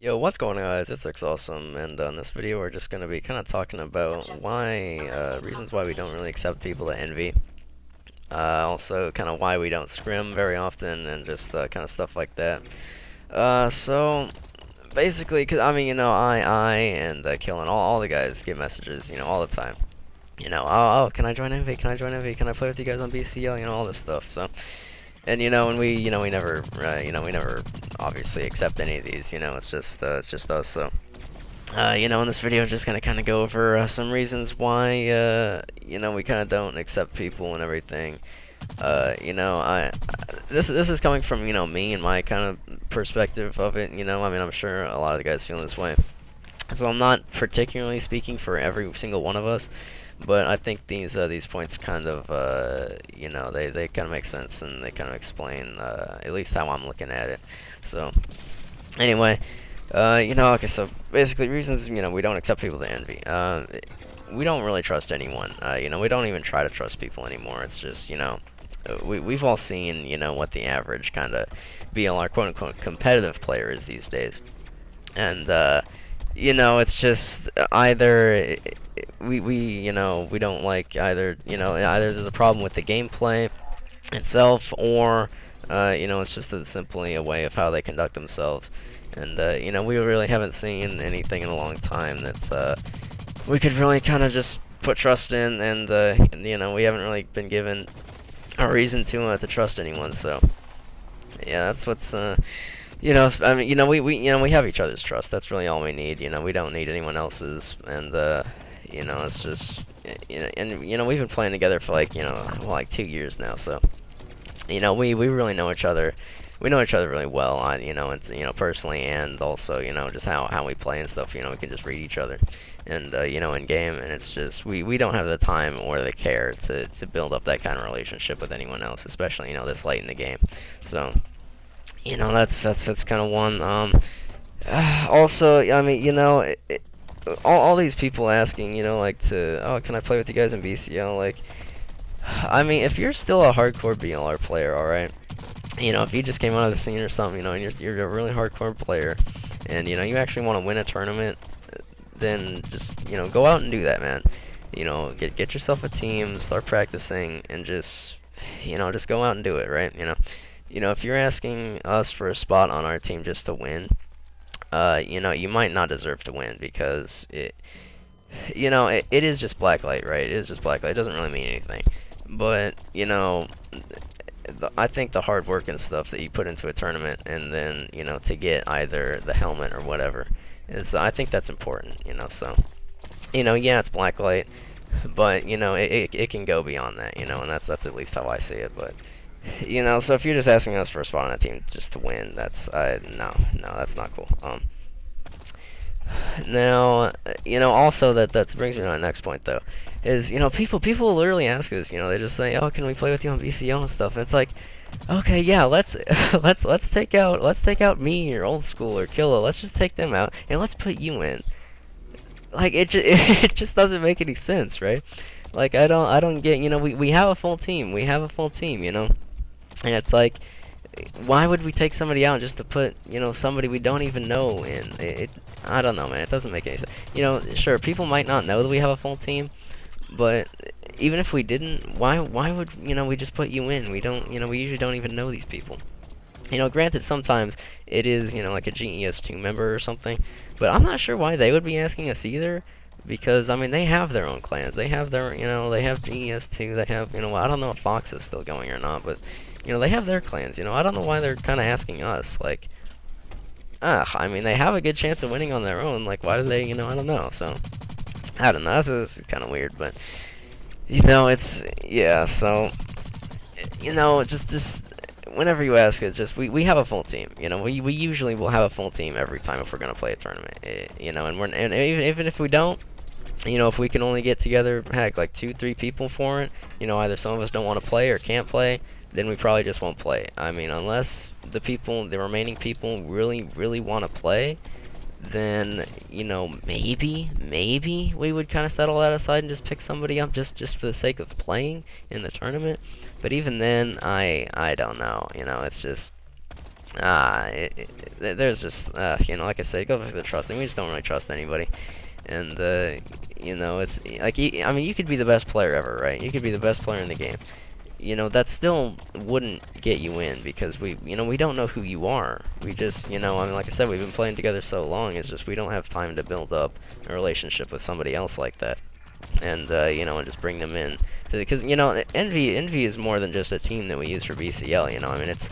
Yo, what's going on, guys? It's Awesome, and in this video we're just going to be kind of talking about reasons why we don't really accept people at EnVy. Also, kind of why we don't scrim very often, and just kind of stuff like that. So basically, cause I mean, I and Kill and all the guys get messages, all the time. Oh, can I join EnVy? Can I join EnVy? Can I play with you guys on BCL? All this stuff. So. And and we never, we never obviously accept any of these. It's just us. So, in this video, I'm just gonna kind of go over some reasons why, we kind of don't accept people and everything. This is coming from me and my kind of perspective of it. I mean, I'm sure a lot of the guys feel this way. So I'm not particularly speaking for every single one of us. But I think these points kind of, they kind of make sense, and they kind of explain at least how I'm looking at it. So anyway, okay, so basically reasons we don't accept people to EnVy. We don't really trust anyone. We don't even try to trust people anymore. It's just we've all seen what the average kind of BLR quote unquote competitive player is these days, and it's just either we don't like either either there's a problem with the gameplay itself, or it's just simply a way of how they conduct themselves. And we really haven't seen anything in a long time that's we could really kind of just put trust in, and we haven't really been given a reason to trust anyone. So yeah, that's what's I mean, we have each other's trust. That's really all we need. We don't need anyone else's, and it's just, and we've been playing together for like 2 years now. So, we really know each other. We know each other really well. It's personally, and also just how we play and stuff. We can just read each other, and in game, and it's just we don't have the time or the care to build up that kind of relationship with anyone else, especially this late in the game. So. That's kind of one. Also, I mean, all these people asking, oh, can I play with you guys in BCL? Like, I mean, if you're still a hardcore BLR player, all right, if you just came out of the scene or something, and you're a really hardcore player, and you actually want to win a tournament, then just go out and do that, man. Get yourself a team, start practicing, and just go out and do it, right? If you're asking us for a spot on our team just to win, you might not deserve to win, because it is just blacklight, right? It is just blacklight. It doesn't really mean anything. But, I think the hard work and stuff that you put into a tournament, and then, to get either the helmet or whatever, I think that's important, so, yeah, it's blacklight, but, it can go beyond that, and that's at least how I see it. But so if you're just asking us for a spot on that team just to win, that's no, that's not cool. Now, also that brings me to my next point, though, is people literally ask us, they just say, oh, can we play with you on BCL and stuff? And it's like, okay, yeah, let's take out me or Old School or Killa. Let's just take them out and let's put you in. Like it just doesn't make any sense, right? Like I don't get, we have a full team. We have a full team, And it's like, why would we take somebody out just to put, somebody we don't even know in? I don't know, man. It doesn't make any sense. Sure, people might not know that we have a full team, but even if we didn't, why would, we just put you in? We don't, we usually don't even know these people. Granted, sometimes it is, like a GES2 member or something, but I'm not sure why they would be asking us either. Because, I mean, they have their own clans. They have their, they have GES2. They have, I don't know if Fox is still going or not, but, they have their clans. I don't know why they're kind of asking us. Like, I mean, they have a good chance of winning on their own. Like, why do they, I don't know. So, I don't know. This is kind of weird, but, it's, yeah, so, just whenever you ask it, just we have a full team. We usually will have a full team every time if we're gonna play a tournament. And even if we don't, if we can only get together, heck, like 2-3 people for it, either some of us don't want to play or can't play, then we probably just won't play. I mean, unless the remaining people really want to play, then maybe we would kind of settle that aside and just pick somebody up just for the sake of playing in the tournament. But even then, I don't know. It's just There's just, you know, like I said, it goes back to the trust thing. We just don't really trust anybody. And, you know, it's, like, I mean, you could be the best player ever, right? You could be the best player in the game. You know, that still wouldn't get you in because you know, we don't know who you are. We just, you know, I mean, like I said, we've been playing together so long, it's just we don't have time to build up a relationship with somebody else like that. And, you know, and just bring them in. Because, you know, EnVy is more than just a team that we use for BCL, you know, I mean, it's,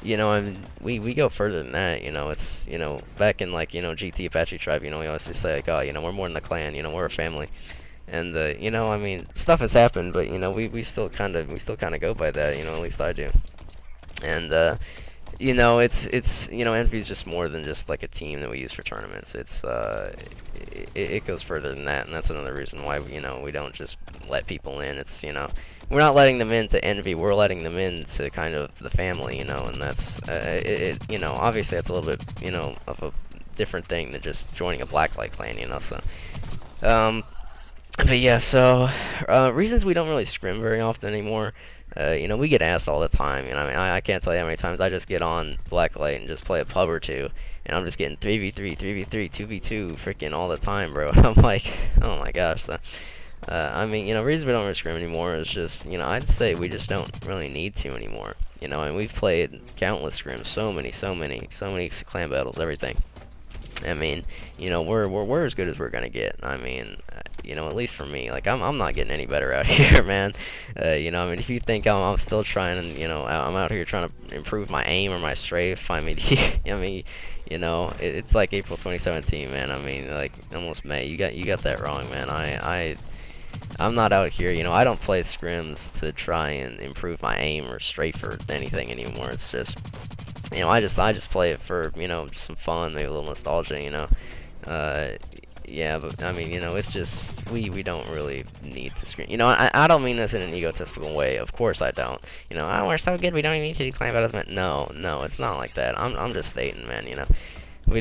you know, I mean, we go further than that, you know, it's, you know, back in, like, you know, GT Apache Tribe, you know, we always just say, like, oh, you know, we're more than a clan, you know, we're a family. And, you know, I mean, stuff has happened, but, you know, we still kind of go by that, you know, at least I do. And, you know, you know, EnVy's just more than just, like, a team that we use for tournaments. It's, it goes further than that, and that's another reason why, you know, we don't just let people in. It's, you know, we're not letting them into EnVy, we're letting them into kind of the family, you know, and that's, you know, obviously that's a little bit, you know, of a different thing than just joining a Blacklight clan, you know, so, but yeah, so, reasons we don't really scrim very often anymore, you know, we get asked all the time, you know, I mean, I can't tell you how many times I just get on Blacklight and just play a pub or two, and I'm just getting 3v3, 3v3, 2v2 freaking all the time, bro. I'm like, oh my gosh, so, I mean, you know, reason we don't really scrim anymore is just, you know, I'd say we just don't really need to anymore, you know, and we've played countless scrims, so many clan battles, everything. I mean, you know, we're as good as we're gonna get. I mean, you know, at least for me, like I'm not getting any better out here, man. You know, I mean, if you think I'm still trying, and you know, I'm out here trying to improve my aim or my strafe, I mean, I mean, you know, it's like April 2017, man. I mean, like almost May. You got that wrong, man. I'm not out here, you know, I don't play scrims to try and improve my aim or strafe or anything anymore. It's just, you know, I just play it for, you know, just some fun, maybe a little nostalgia, you know. Yeah, but I mean, you know, it's just we don't really need to scrim. You know, I don't mean this in an egotistical way. Of course I don't. You know, oh, we're so good, we don't even need to do clan battles. No, it's not like that. I'm just stating, man. You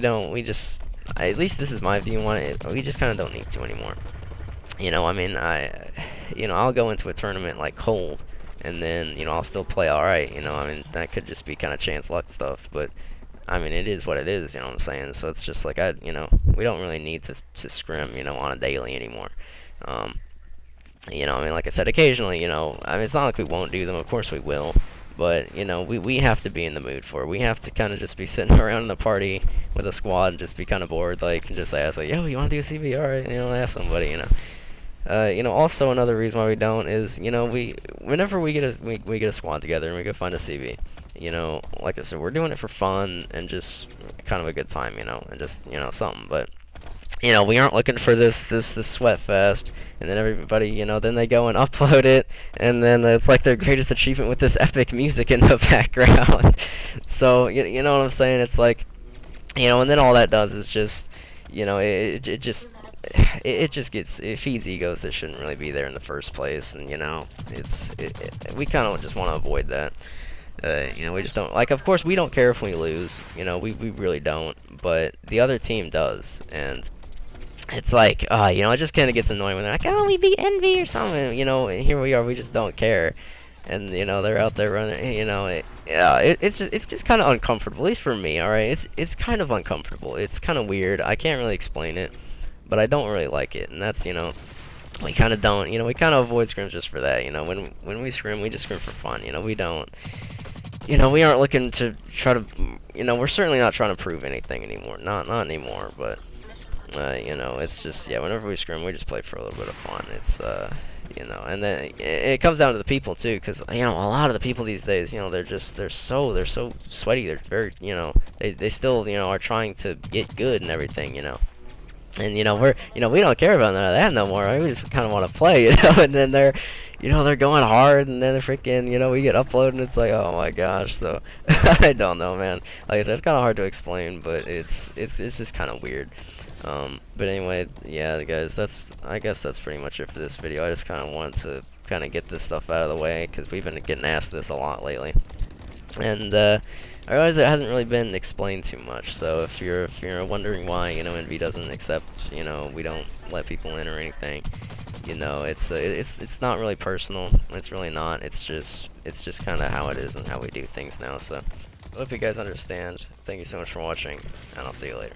know, we just, at least this is my view on it. We just kind of don't need to anymore. You know, I mean, you know, I'll go into a tournament like cold, and then, you know, I'll still play alright, you know, I mean, that could just be kind of chance luck stuff, but, I mean, it is what it is, you know what I'm saying, so it's just like, you know, we don't really need to scrim, you know, on a daily anymore. You know, I mean, like I said, occasionally, you know, I mean, it's not like we won't do them, of course we will, but, you know, we have to be in the mood for it. We have to kind of just be sitting around in the party with a squad and just be kind of bored, like, and just ask, like, yo, you want to do a CB? Alright, you know, ask somebody, you know. You know, also another reason why we don't is, you know, whenever we get a squad together and we go find a CB, you know, like I said, we're doing it for fun and just kind of a good time, you know, and just, you know, something, but, you know, we aren't looking for this sweat fest, and then everybody, you know, then they go and upload it, and then it's like their greatest achievement with this epic music in the background. So, you know what I'm saying? It's like, you know, and then all that does is just, you know, it just it feeds egos that shouldn't really be there in the first place, and you know, we kind of just want to avoid that. You know, we just don't, like, of course we don't care if we lose, you know, we really don't, but the other team does, and it's like, you know, it just kind of gets annoying when they're like, oh, we beat EnVy or something, you know, and here we are, we just don't care. And you know, they're out there running, you know, it's just kind of uncomfortable, at least for me. All right, it's kind of uncomfortable, it's kind of weird, I can't really explain it, but I don't really like it, and that's, you know, we kind of don't, you know, we kind of avoid scrims just for that, you know, when we scrim, we just scrim for fun, you know, we don't, you know, we aren't looking to try to, you know, we're certainly not trying to prove anything anymore, not anymore, but, you know, it's just, yeah, whenever we scrim, we just play for a little bit of fun, it's, you know, and then it comes down to the people too, because, you know, a lot of the people these days, you know, they're so sweaty, they're very, you know, they still, you know, are trying to get good and everything, you know. And, you know, we don't care about none of that no more, right? We just kind of want to play, you know, and then they're, you know, they're going hard, and then they're freaking, you know, we get uploaded, and it's like, oh my gosh, so, I don't know, man. Like I said, it's kind of hard to explain, but it's just kind of weird. But anyway, yeah, guys, I guess that's pretty much it for this video. I just kind of wanted to kind of get this stuff out of the way, because we've been getting asked this a lot lately. And, I realize it hasn't really been explained too much, so if you're wondering why, you know, EnVy doesn't accept, you know, we don't let people in or anything, you know, it's not really personal, it's really not, it's just kind of how it is and how we do things now, so, hope you guys understand. Thank you so much for watching, and I'll see you later.